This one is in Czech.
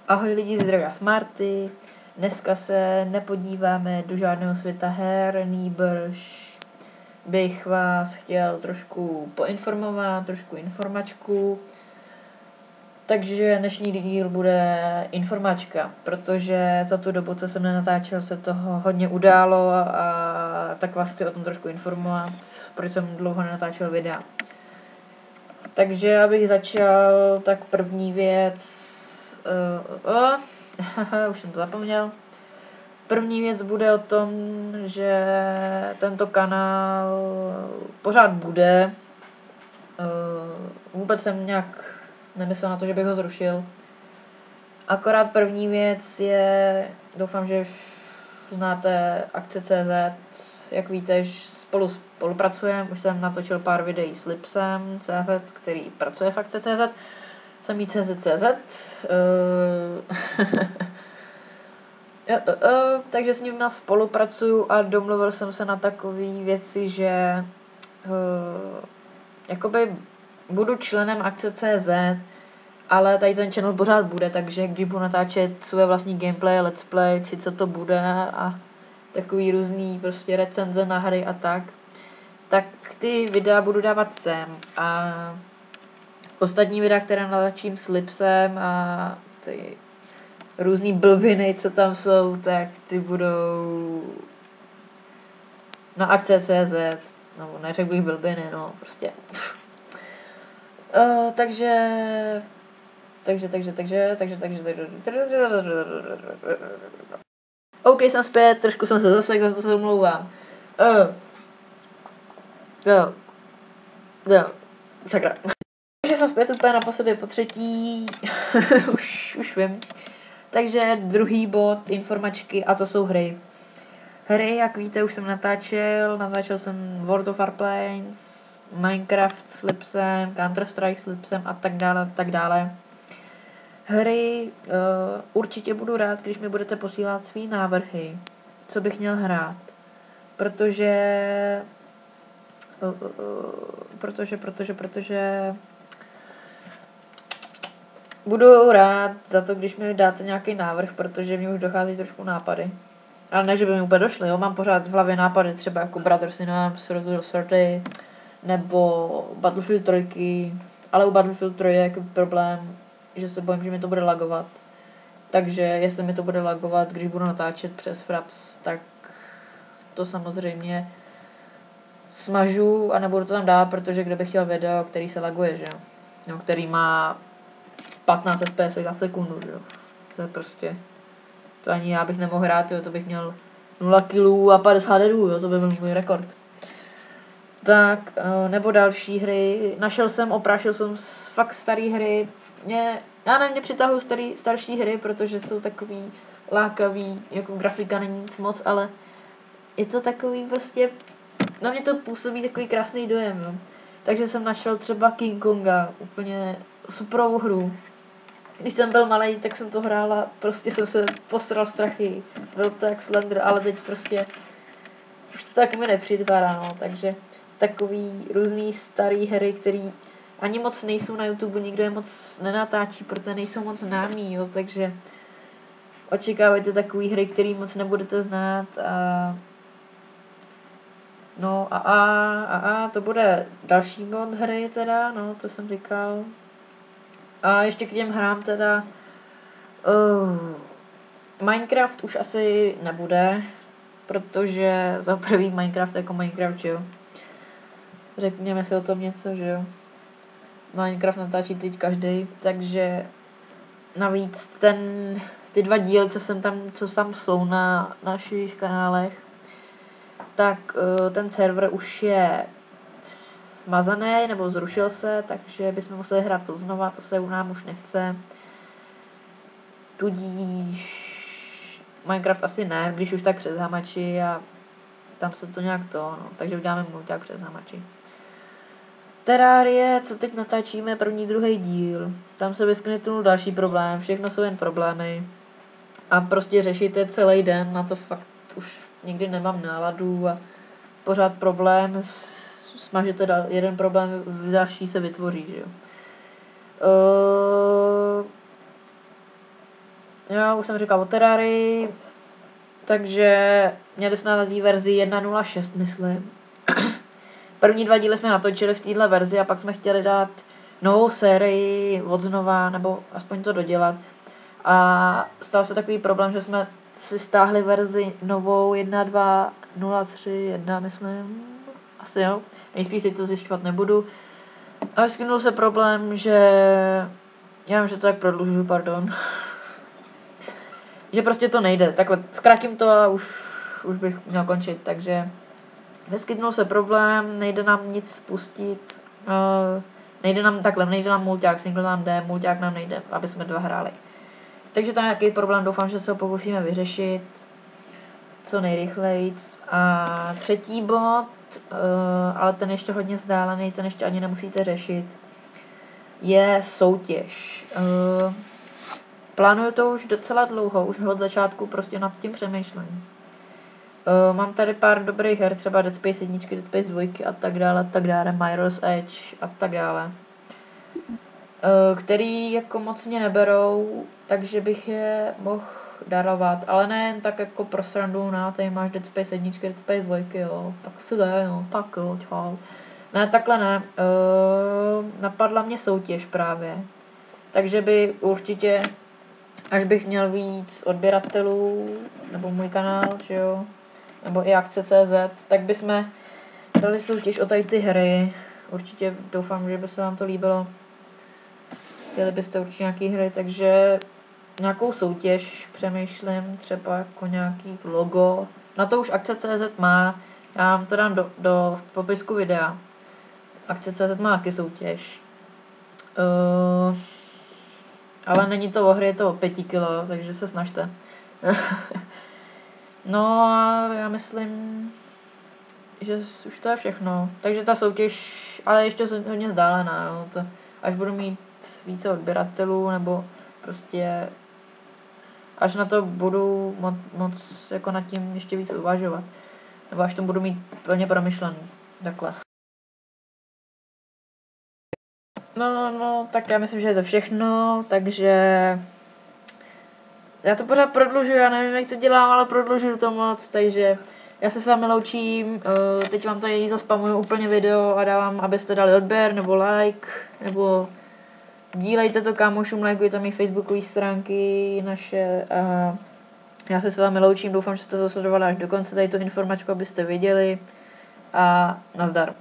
Ahoj lidi, zdravím vás Marty. Dneska se nepodíváme do žádného světa her, nýbrž bych vás chtěl trošku poinformovat, trošku informačku. Takže dnešní díl bude informačka, protože za tu dobu, co jsem nenatáčel, se toho hodně událo a tak vás chci o tom trošku informovat, proč jsem dlouho nenatáčel videa. Takže abych začal, tak první věc, už jsem to zapomněl. První věc bude o tom, že tento kanál pořád bude. Vůbec jsem nějak nemyslel na to, že bych ho zrušil. Akorát první věc je, doufám, že znáte Akce.cz, jak víte, spolupracujeme, už jsem natočil pár videí s Lipsem.cz, který pracuje v Akce.cz, jsem jí CZ.cz, takže s ním spolupracuju a domluvil jsem se na takové věci, že jakoby budu členem Akce.cz, ale tady ten channel pořád bude, takže když budu natáčet své vlastní gameplay, let's play, či co to bude a takový různý prostě recenze na hry a tak ty videa budu dávat sem a ostatní videa, které natáčím s Lipsem a ty různý blbiny, co tam jsou, tak ty budou na Akce.cz, no neřekl bych blbiny, no prostě. Takže OK, jsem zpět, trošku jsem se zasekl, za to se omlouvám. Sakra. Takže jsem zpět úplně naposledy po třetí, už vím. Takže druhý bod informačky a to jsou hry. Hry, jak víte, už jsem natáčel jsem World of Warplanes, Minecraft s Lipsem, Counter-Strike s Lipsem a tak dále. Hry určitě budu rád, když mi budete posílat svý návrhy, co bych měl hrát, protože budu rád za to, když mi dáte nějaký návrh, protože mi už dochází trošku nápady. Ale ne, že by mi úplně došly, jo, mám pořád v hlavě nápady, třeba jako Brothers in Arms, Road to 30, nebo Battlefield 3, ale u Battlefield 3 je jako problém, že se bojím, že mi to bude lagovat. Takže jestli mi to bude lagovat, když budu natáčet přes Fraps, tak to samozřejmě smažu a nebudu to tam dát, protože kdo by chtěl video, který se laguje, že jo? No, který má 15 fps za sekundu, že jo? To je prostě... To ani já bych nemohl hrát, jo, to bych měl 0 kg a 50 Hz, jo, to by byl můj rekord. Tak, nebo další hry. Oprášil jsem fakt staré hry. Mě přitahují starší hry, protože jsou takový lákavý, jako grafika není nic moc, ale je to takový prostě, na mě to působí takový krásný dojem, jo. Takže jsem našel třeba King Konga, úplně superovou hru. Když jsem byl malej, tak jsem to hrál a prostě jsem se posral strachy. Byl to jak Slender, ale teď prostě už to tak mi nepřipadá, no. Takže takový různý starý hry, který ani moc nejsou na YouTube, nikdo je moc nenatáčí, protože nejsou moc známý, jo. Takže očekávajte takový hry, který moc nebudete znát a no a to bude další mod hry teda, no, to jsem říkal. A ještě k těm hrám teda Minecraft už asi nebude, protože za prvý Minecraft jako Minecraft, že jo. Řekněme si o tom něco, že jo. Minecraft natáčí teď každý, takže navíc ty 2 díly, co tam jsou na našich kanálech, tak ten server už je smazaný nebo zrušil se, takže bychom museli hrát poznova, to se u nám už nechce. Tudíž Minecraft asi ne, když už tak přes hamači a tam se to nějak no, takže uděláme mulťák přes hamači. Terrarie, co teď natáčíme, první, druhý díl, tam se vyskytnul další problém, všechno jsou jen problémy a prostě řešíte celý den, na to fakt už nikdy nemám náladu a pořád problém, smažete jeden problém, další se vytvoří, že jo. Jo, už jsem říkal o Terrarii, takže měli jsme na té verzi 1.06, myslím. První 2 díly jsme natočili v této verzi a pak jsme chtěli dát novou sérii od znova, nebo aspoň to dodělat. A stal se takový problém, že jsme si stáhli verzi novou 1.2.03.1, myslím. Asi jo. Nejspíš teď to zjišťovat nebudu. A vyskytnul se problém, že... Já vím, že to tak prodlužuju, pardon. Že prostě to nejde. Takhle zkrátím to a už bych měl končit. Takže vyskytnul se problém, nejde nám nic spustit. Nejde nám mulťák, single nám jde, mulťák nám nejde, aby jsme 2 hráli. Takže tam je nějaký problém, doufám, že se ho pokusíme vyřešit co nejrychleji. A 3. bod, ale ten ještě hodně vzdálený, ten ještě ani nemusíte řešit, je soutěž. Plánuju to už docela dlouho, už od začátku prostě nad tím přemýšlím. Mám tady pár dobrých her, třeba Dead Space 1, Dead Space 2 a tak dále, Mirror's Edge a tak dále. Který jako moc mě neberou, takže bych je mohl darovat, ale ne jen tak jako pro srandu, tady máš Dead Space 1, Dead Space 2, jo, tak si dej, no, tak jo, čau. Ne, takhle ne, napadla mě soutěž právě, takže by určitě, až bych měl víc odběratelů, nebo můj kanál, že jo, nebo i akce.cz, tak bychom dali soutěž o tady ty hry, určitě doufám, že by se vám to líbilo. Chtěli byste určitě nějaký hry, takže nějakou soutěž přemýšlím, třeba jako nějaký logo. Na to už akce.cz má, já vám to dám do popisku videa. Akce.cz má taky soutěž. Ale není to o hry, je to o 5 kilo, takže se snažte. No a já myslím, že už to je všechno. Takže ta soutěž, ale ještě hodně vzdálená, jo. To, až budu mít více odběratelů, nebo prostě až na to budu moc jako nad tím ještě víc uvažovat. Nebo až to budu mít plně promyšlený. Takhle. No, tak já myslím, že je to všechno, takže já to pořád prodlužuju, já nevím, jak to dělám, ale prodlužuju to moc, takže já se s vámi loučím, teď vám tady zaspamuju úplně video a dávám, abyste dali odběr, nebo like, nebo dílejte to kámošům, lajkujte mi facebookové stránky naše a já se s vámi loučím, doufám, že jste to sledovali až do konce tady tu informačku, abyste věděli a nazdar.